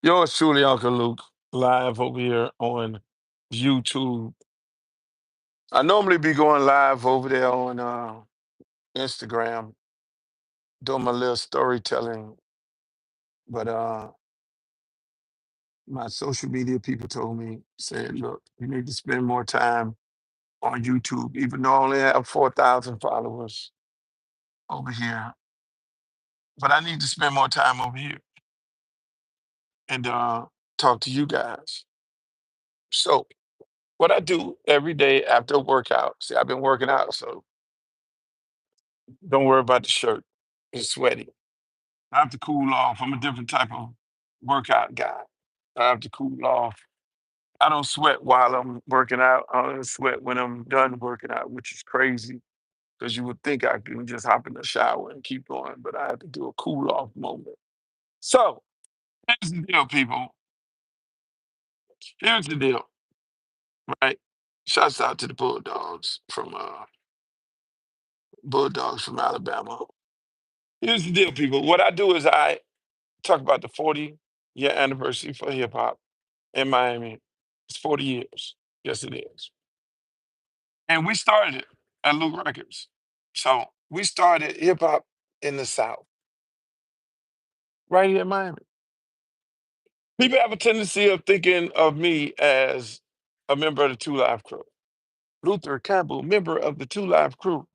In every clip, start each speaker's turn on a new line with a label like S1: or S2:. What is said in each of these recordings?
S1: Yours truly, Uncle Luke, live over here on YouTube. I normally be going live over there on Instagram, doing my little storytelling, but my social media people told me, said, look, you need to spend more time on YouTube, even though I only have 4,000 followers over here. But I need to spend more time over here and talk to you guys. So, what I do every day after a workout, see, I've been working out, so don't worry about the shirt. It's sweaty. I have to cool off. I'm a different type of workout guy. I have to cool off. I don't sweat while I'm working out. I only sweat when I'm done working out, which is crazy because you would think I can just hop in the shower and keep going, but I have to do a cool off moment. So here's the deal, people. Here's the deal, right? Shouts out to the Bulldogs from Alabama. Here's the deal, people. What I do is I talk about the 40-year anniversary for hip hop in Miami. It's 40 years. Yes, it is. And we started it at Luke Records. So we started hip hop in the South, right here in Miami. People have a tendency of thinking of me as a member of the Two Live Crew. Luther Campbell, member of the Two Live Crew.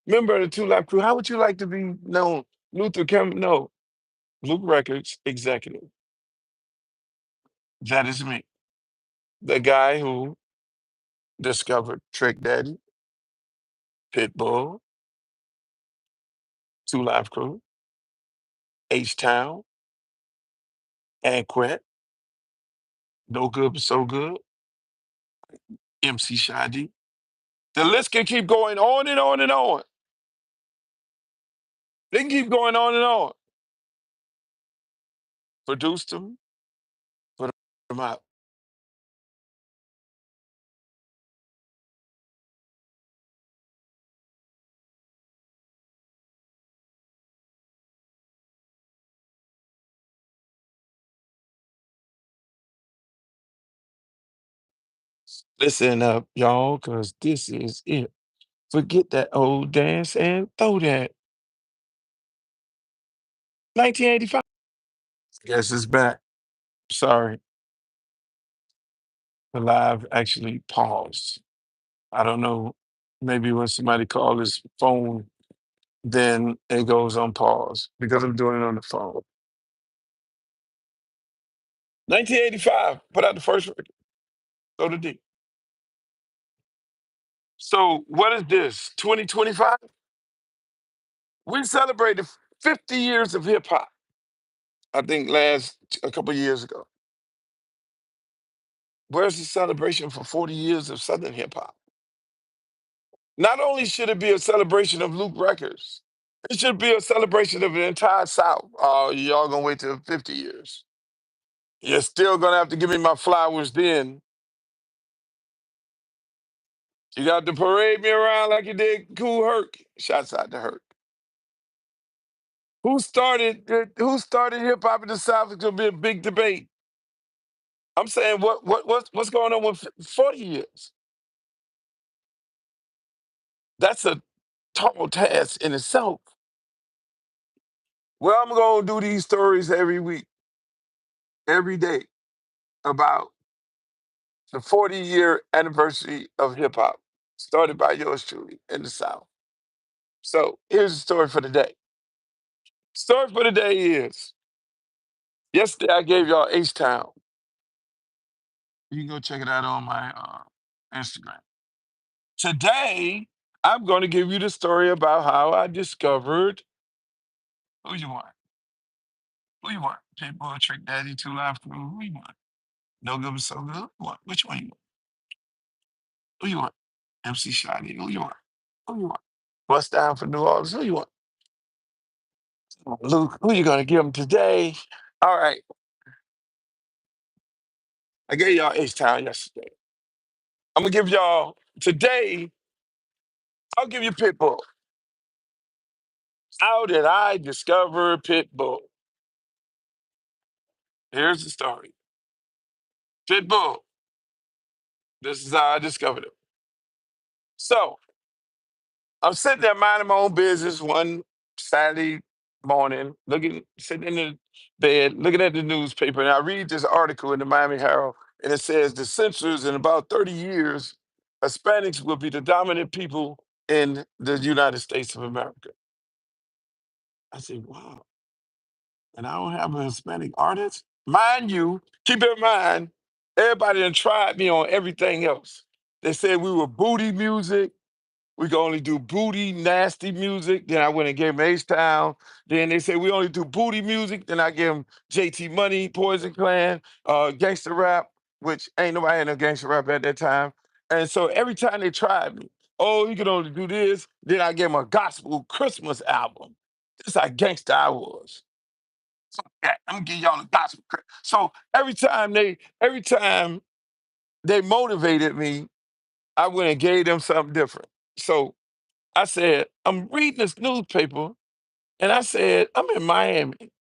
S1: Member of the Two Live Crew. How would you like to be known? Luther Campbell? No. Luke Records executive. That is me. The guy who discovered Trick Daddy, Pitbull, Two Live Crew, H Town, Anquet, No Good But So Good, MC Shadi. The list can keep going on and on and on. They can keep going on and on. Produced them, put them out. Listen up, y'all, because this is it. Forget that old dance and throw that. 1985. Guess it's back. Sorry, the live actually paused. I don't know. Maybe when somebody called his phone, then it goes on pause because I'm doing it on the phone. 1985, put out the first record. So did D. So what is this? 2025? We celebrated 50 years of hip hop. I think last a couple years ago. Where's the celebration for 40 years of Southern hip hop? Not only should it be a celebration of Luke Records, it should be a celebration of the entire South. Oh, y'all gonna wait till 50 years. You're still gonna have to give me my flowers then. You got to parade me around like you did Cool Herc. Shouts out to Herc. Who started hip hop in the South is gonna be a big debate. I'm saying what's going on with 40 years? That's a tall task in itself. Well, I'm gonna do these stories every week, every day, about the 40-year anniversary of hip hop, started by yours truly in the South. So here's the story for the day. Story for the day is yesterday I gave y'all H Town. You can go check it out on my Instagram. Today, I'm going to give you the story about how I discovered who you want. Who you want? Pitbull, Trick Daddy, Two Live Crew. Who you want? No Good But So Good. Who you want? Which one you want? Who you want? MC Shiny. Who you want? Who you want? Bust Down for New Orleans. Who you want? Luke. Who you gonna give them today? All right. I gave y'all H Town yesterday. I'm gonna give y'all today. I'll give you Pitbull. How did I discover Pitbull? Here's the story. Pitbull. This is how I discovered him. So I'm sitting there minding my own business one Saturday morning, sitting in the bed, looking at the newspaper, and I read this article in the Miami Herald, and it says the censors in about 30 years, Hispanics will be the dominant people in the United States of America. I said, wow, and I don't have a Hispanic artist? Mind you, keep in mind, everybody done tried me on everything else. They said we were booty music. We can only do booty, nasty music. Then I went and gave them H-Town. Then they said we only do booty music. Then I gave them JT Money, Poison Clan, gangster rap, which ain't nobody had no gangster rap at that time. And so every time they tried me, oh, you can only do this. Then I gave them a gospel Christmas album. This how gangster I was. So yeah, I'm gonna give y'all a gospel. So every time they motivated me, I went and gave them something different. So I said, I'm reading this newspaper, and I said, I'm in Miami,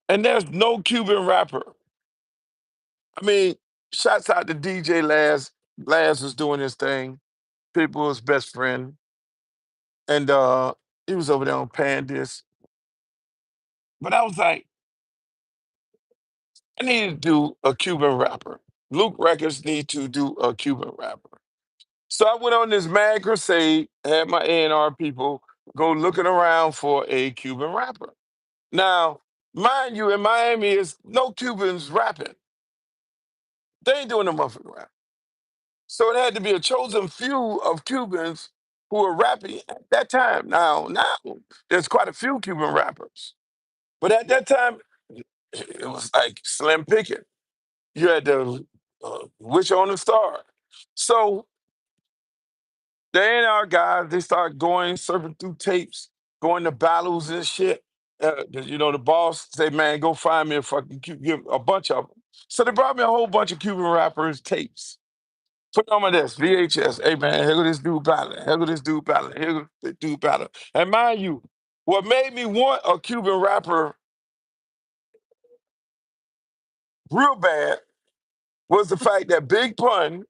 S1: and there's no Cuban rapper. I mean, shouts out to DJ Laz. Laz was doing his thing, Pitbull's best friend, and he was over there on Pandis. But I was like, I need to do a Cuban rapper. Luke Records need to do a Cuban rapper. So I went on this mad crusade, had my A&R people go looking around for a Cuban rapper. Now, mind you, in Miami, is no Cubans rapping. They ain't doing the muffin rap. So it had to be a chosen few of Cubans who were rapping at that time. Now there's quite a few Cuban rappers, but at that time it was like slim picking. You had to wish on a star. So the A&R guys, they start going, surfing through tapes, going to battles and shit. The boss say, man, go find me a fucking give a bunch of them. So they brought me a whole bunch of Cuban rappers tapes. Put on my desk, VHS. Hey man, here go this dude battling. Here go this dude battling. Here go this dude battling. And mind you, what made me want a Cuban rapper real bad was the fact that Big Pun,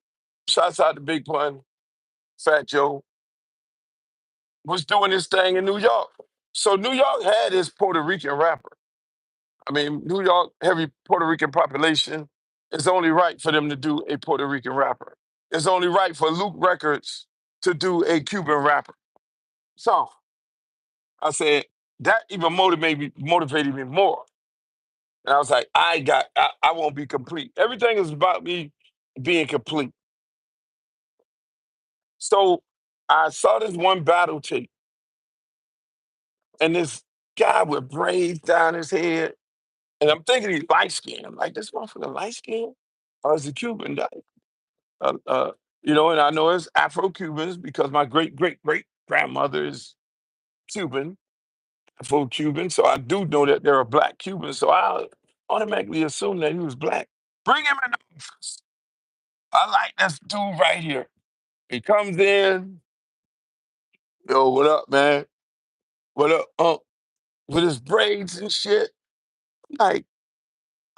S1: shouts out to Big Pun, Fat Joe, was doing this thing in New York. So New York had his Puerto Rican rapper. I mean, New York, heavy Puerto Rican population. It's only right for them to do a Puerto Rican rapper. It's only right for Luke Records to do a Cuban rapper. So I said, that even motivated me more. And I was like, I won't be complete. Everything is about me being complete. So I saw this one battle tape, and this guy with braids down his head, and I'm thinking he's light skinned. I'm like, this motherfucker light skinned? Or is he Cuban? Uh, uh, and I know it's Afro Cubans because my great great great grandmother is Cuban, Afro Cuban. So I do know that there are black Cubans. So I automatically assume that he was black. Bring him in the office. I like this dude right here. He comes in, yo, what up, man? What up, with his braids and shit. Like,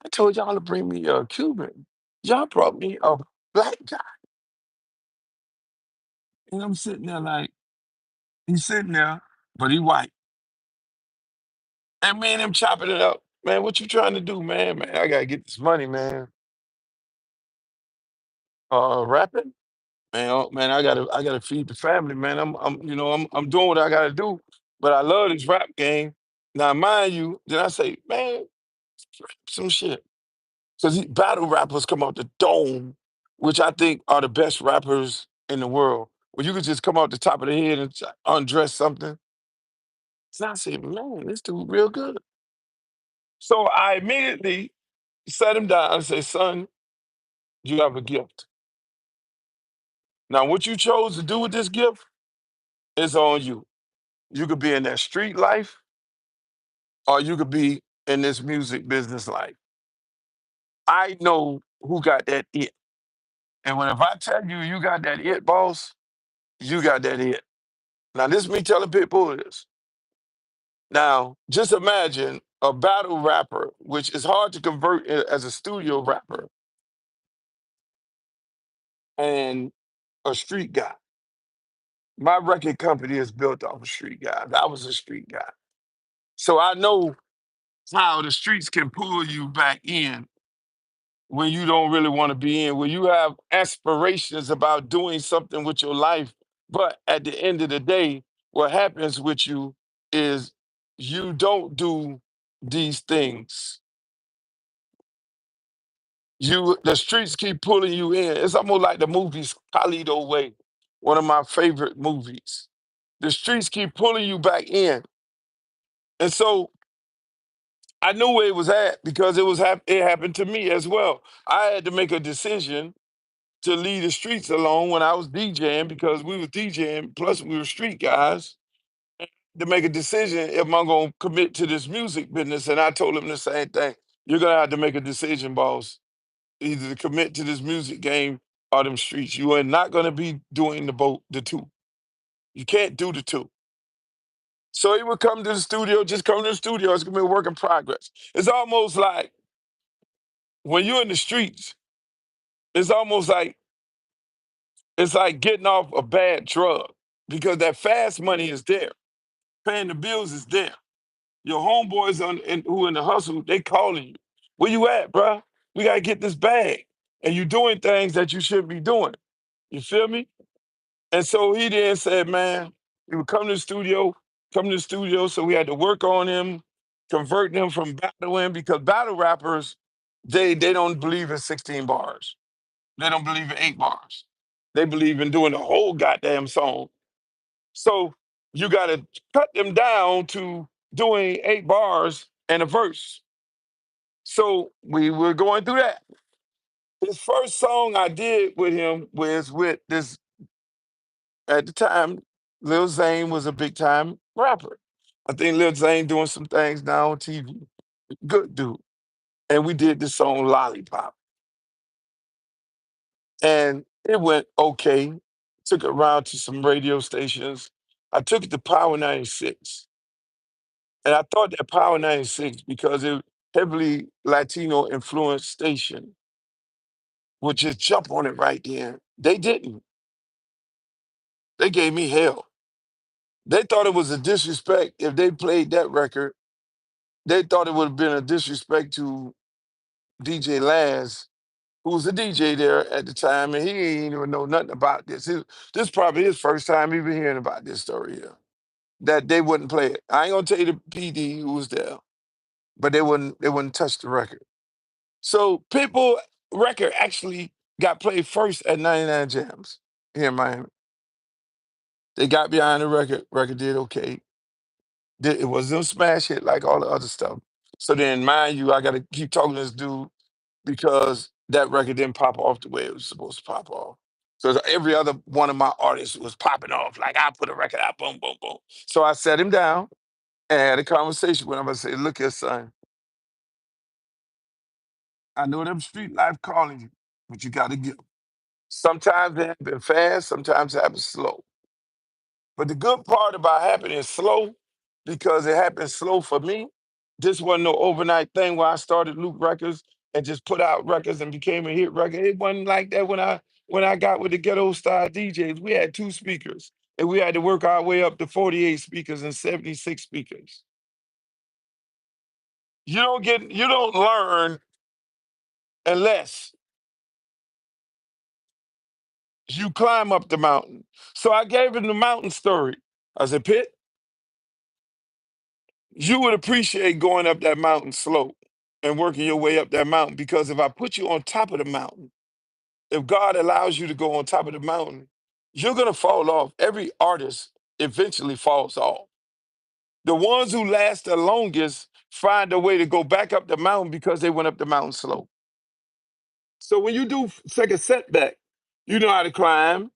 S1: I told y'all to bring me a Cuban. Y'all brought me a black guy. And I'm sitting there like, he's sitting there, but he white. And me and him chopping it up. Man, what you trying to do, man? Man, I gotta get this money, man. Rapping? Man, man, I gotta feed the family, man. I'm doing what I gotta do. But I love this rap game. Now, mind you, then I say, man, rap some shit. Because battle rappers come out the dome, which I think are the best rappers in the world. Where you could just come out the top of the head and undress something. So I said, man, this dude real good. So I immediately sat him down and said, son, you have a gift. Now, what you chose to do with this gift is on you. You could be in that street life or you could be in this music business life. I know who got that it. And when if I tell you you got that it, boss, you got that it. Now, this is me telling people this. Now, just imagine a battle rapper, which is hard to convert as a studio rapper, and a street guy. My record company is built off of street guys. I was a street guy. So I know how the streets can pull you back in when you don't really want to be in, when you have aspirations about doing something with your life. But at the end of the day, what happens with you is you don't do these things. The streets keep pulling you in. It's almost like the movies Carlito Way, one of my favorite movies. The streets keep pulling you back in. And so I knew where it was at because it happened to me as well. I had to make a decision to leave the streets alone when I was DJing because we were DJing, plus we were street guys, to make a decision if I'm gonna commit to this music business. And I told him the same thing. You're gonna have to make a decision, boss. Either to commit to this music game or them streets. You are not gonna be doing the two. You can't do the two. So he would come to the studio, just come to the studio. It's gonna be a work in progress. It's almost like when you're in the streets, it's almost like it's like getting off a bad drug because that fast money is there. Paying the bills is there. Your homeboys who in the hustle, they calling you. Where you at, bruh? We gotta get this bag. And you doing things that you shouldn't be doing. You feel me? And so he then said, man, he would come to the studio. So we had to work on him, converting him from battling because battle rappers, they don't believe in 16 bars. They don't believe in 8 bars. They believe in doing the whole goddamn song. So you gotta cut them down to doing 8 bars and a verse. So we were going through that. His first song I did with him was with this at the time, Lil Zane was a big time rapper. I think Lil Zane doing some things now on TV. Good dude. And we did this song Lollipop. And it went okay. Took it around to some radio stations. I took it to Power 96. And I thought that Power 96, because it heavily Latino influenced station, would just jump on it right then. They didn't. They gave me hell. They thought it was a disrespect if they played that record. They thought it would have been a disrespect to DJ Laz, who was a DJ there at the time, and he ain't even know nothing about this. This is probably his first time even hearing about this story here. That they wouldn't play it. I ain't gonna tell you the PD who was there, but they wouldn't touch the record. So Pitbull record actually got played first at 99 Jams here in Miami. They got behind the record. Record did okay. It wasn't a smash hit like all the other stuff. So then, mind you, I got to keep talking to this dude because that record didn't pop off the way it was supposed to pop off. So every other one of my artists was popping off. Like I put a record out, boom, boom, boom. So I sat him down and had a conversation with him. I said, "Look here, son. I know them street life calling you, but you got to get 'em. Sometimes it happens fast, sometimes it happens slow. But the good part about happening slow, because it happened slow for me, this wasn't no overnight thing where I started Loop Records and just put out records and became a hit record. It wasn't like that when I got with the ghetto style DJs. We had 2 speakers and we had to work our way up to 48 speakers and 76 speakers. You don't learn unless you climb up the mountain. So I gave him the mountain story. I said, Pitt, you would appreciate going up that mountain slow and working your way up that mountain because if I put you on top of the mountain, if God allows you to go on top of the mountain, you're going to fall off. Every artist eventually falls off. The ones who last the longest find a way to go back up the mountain because they went up the mountain slow. So when you do take a setback, you know how to climb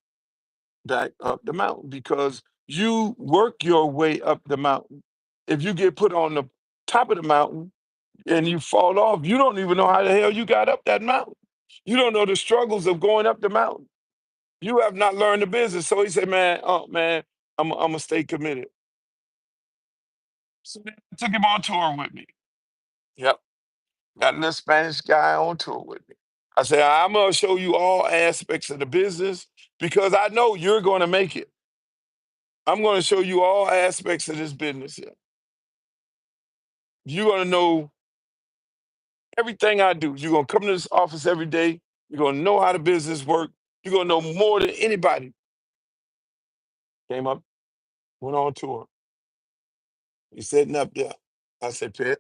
S1: back up the mountain because you work your way up the mountain. If you get put on the top of the mountain, and you fall off, you don't even know how the hell you got up that mountain. You don't know the struggles of going up the mountain. You have not learned the business. So he said, man, oh man, I'm gonna stay committed. So then I took him on tour with me. Yep. Got a little Spanish guy on tour with me. I said, I'm gonna show you all aspects of the business because I know you're gonna make it. I'm gonna show you all aspects of this business here. You're gonna know everything I do. You're gonna come to this office every day. You're gonna know how the business work. You're gonna know more than anybody. Came up, went on tour. He's sitting up there. I said, Pitt,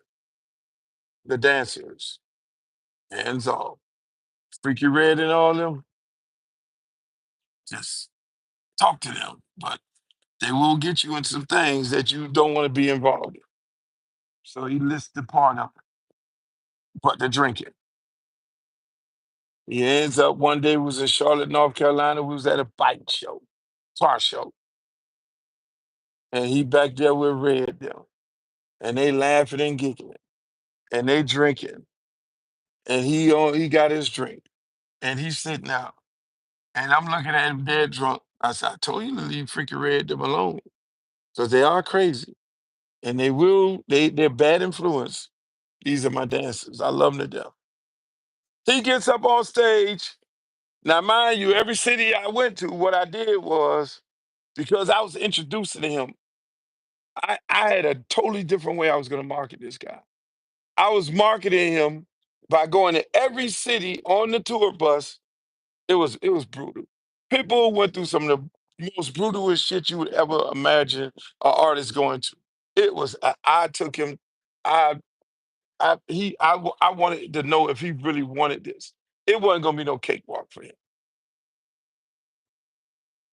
S1: the dancers, hands off. Freaky Red and all them, just talk to them. But they will get you into some things that you don't want to be involved in. So he listed part of it, but the drinking. He ends up one day we was in Charlotte, North Carolina. We was at a bike show, car show, and he back there with Red them, and they laughing and giggling, and they drinking, and he got his drink, and he's sitting out, and I'm looking at him dead drunk. I said, I told you to leave freaking Red them alone, because they are crazy, and they're bad influence. These are my dancers. I love them to death. He gets up on stage. Now, mind you, every city I went to, what I did was because I was introducing to him, I had a totally different way I was going to market this guy. I was marketing him by going to every city on the tour bus. It was brutal. People went through some of the most brutalest shit you would ever imagine an artist going to. It was I took him. I I wanted to know if he really wanted this. It wasn't gonna be no cakewalk for him.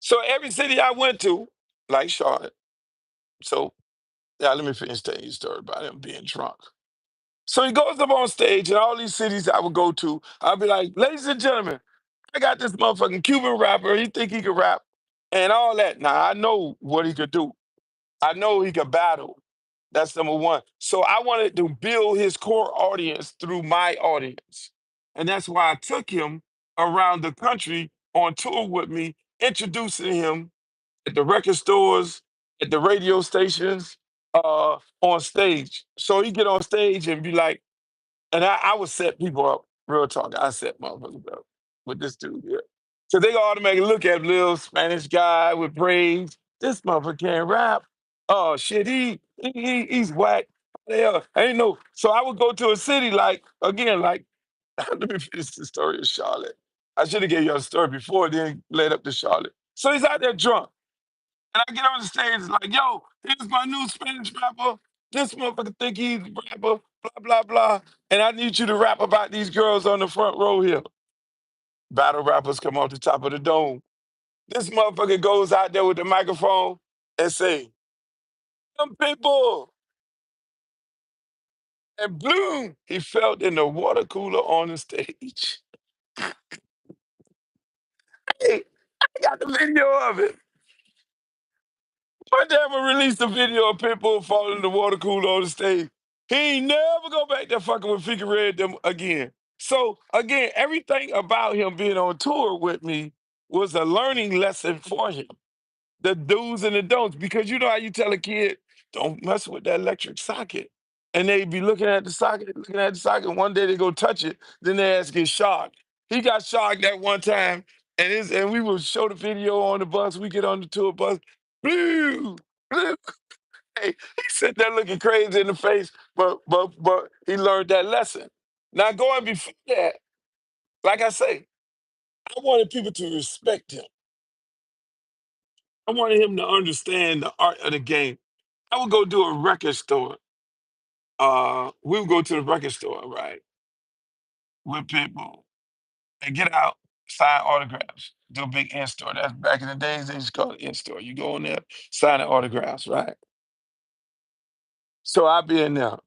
S1: So every city I went to, like Charlotte. So yeah, let me finish telling you a story about him being drunk. So he goes up on stage in all these cities I would go to. I'll be like, ladies and gentlemen, I got this motherfucking Cuban rapper. He think he can rap and all that. Now I know what he could do. I know he could battle. That's number one. So I wanted to build his core audience through my audience. And that's why I took him around the country on tour with me, introducing him at the record stores, at the radio stations, on stage. So he get on stage and be like, and I would set people up, real talk. I set motherfuckers up with this dude here. So they automatically look at little Spanish guy with braids. This motherfucker can't rap. Oh shit, he's whack. Yeah, I ain't no. So I would go to a city like again, like let me finish the story of Charlotte. I should have gave you a story before, then led up to Charlotte. So he's out there drunk. And I get on the stage, it's like, yo, here's my new Spanish rapper. This motherfucker think he's a rapper, blah, blah, blah. And I need you to rap about these girls on the front row here. Battle rappers come off the top of the dome. This motherfucker goes out there with the microphone and say, some people. And bloom, he felt in the water cooler on the stage. Hey, I got the video of it. One day I'm gonna release the video of Pitbull falling in the water cooler on the stage. He ain't never go back there fucking with Figure Red them again. So again, everything about him being on tour with me was a learning lesson for him. The do's and the don'ts. Because you know how you tell a kid, don't mess with that electric socket. And they be looking at the socket, and one day they go touch it, then their ass get shocked. He got shocked that one time, and we would show the video on the bus. We get on the tour bus, blue, blue. Hey, he sitting there looking crazy in the face, but he learned that lesson. Now going before that, like I say, I wanted people to respect him. I wanted him to understand the art of the game. I would go do a record store. We would go to the record store, right, with people and get out, sign autographs, do a big in store. That's back in the days, they used to call it in store. You go in there, signing autographs, right? So I'll be in there.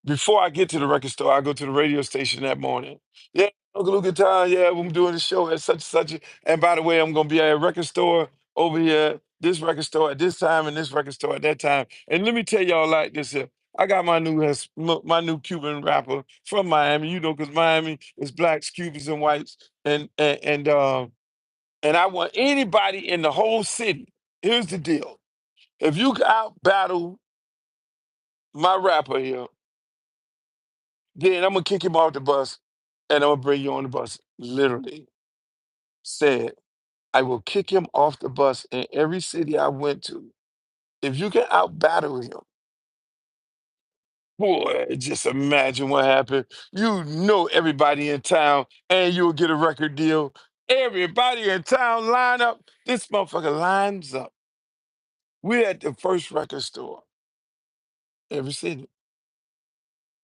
S1: Before I get to the record store, I go to the radio station that morning. Yeah, Uncle Luke time. Yeah, I'm doing the show at such and such. And by the way, I'm gonna be at a record store over here, this record store at this time, and this record store at that time. And let me tell y'all like this here. I got my new Cuban rapper from Miami, because Miami is blacks, Cubans, and whites. And I want anybody in the whole city. Here's the deal. If you can out battle my rapper here, Then I'm gonna kick him off the bus and I'm gonna bring you on the bus. Literally said, I will kick him off the bus in every city I went to. If you can out battle him, boy, just imagine what happened. You know everybody in town and you'll get a record deal. Everybody in town line up. This motherfucker lines up. We're at the first record store, every city.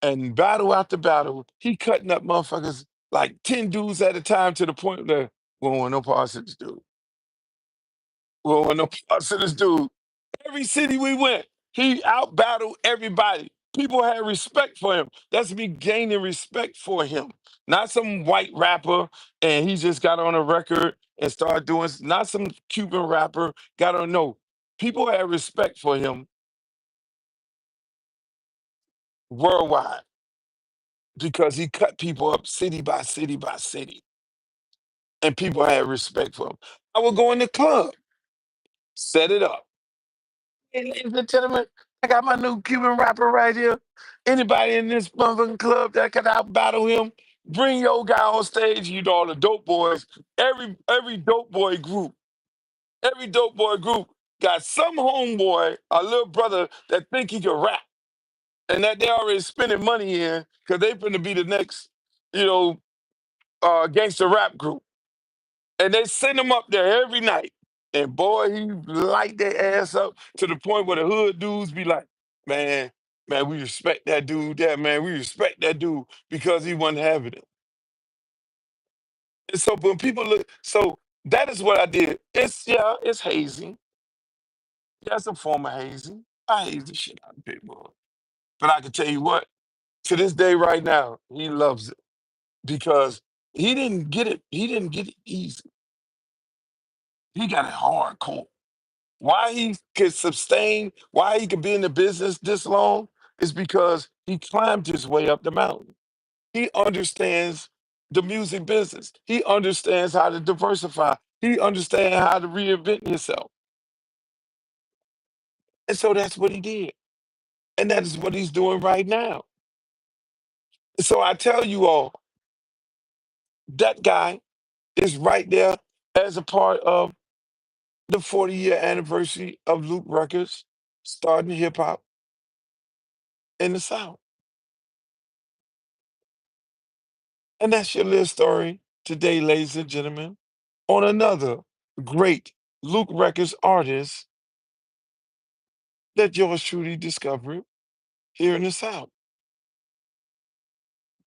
S1: And battle after battle, he cutting up motherfuckers like 10 dudes at a time to the point that we don't want no parts of this dude. We don't want no parts of this dude. Every city we went, he out battled everybody. People had respect for him. That's me gaining respect for him. Not some white rapper and he just got on a record and started doing, not some Cuban rapper got on, no. People had respect for him worldwide because he cut people up city by city by city. And people had respect for him. I would go in the club, set it up. Hey, ladies and gentlemen, I got my new Cuban rapper right here. Anybody in this motherfucking club that can out battle him, bring your guy on stage. You know all the dope boys. Every dope boy group got some homeboy, a little brother that think he can rap, and that they already spending money in because they finna be the next, you know, gangster rap group. And they send him up there every night. And boy, he light their ass up to the point where the hood dudes be like, man, man, we respect that dude there, man. We respect that dude because he wasn't having it. And so when people look, so that is what I did. It's yeah, it's hazing. That's a form of hazing. I haze the shit out of people. But I can tell you what, to this day right now, he loves it because he didn't get it easy. He got it hardcore. Why he could sustain, why he could be in the business this long is because he climbed his way up the mountain. He understands the music business. He understands how to diversify. He understands how to reinvent himself. And so that's what he did. And that is what he's doing right now. So I tell you all, that guy is right there as a part of the 40-year anniversary of Luke Records starting hip hop in the South. And that's your little story today, ladies and gentlemen, on another great Luke Records artist that yours truly discovered here in the South.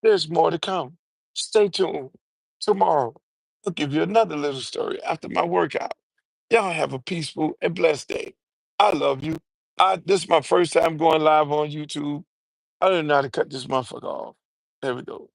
S1: There's more to come. Stay tuned. Tomorrow, I'll give you another little story after my workout. Y'all have a peaceful and blessed day. I love you. This is my first time going live on YouTube. I don't know how to cut this motherfucker off. There we go.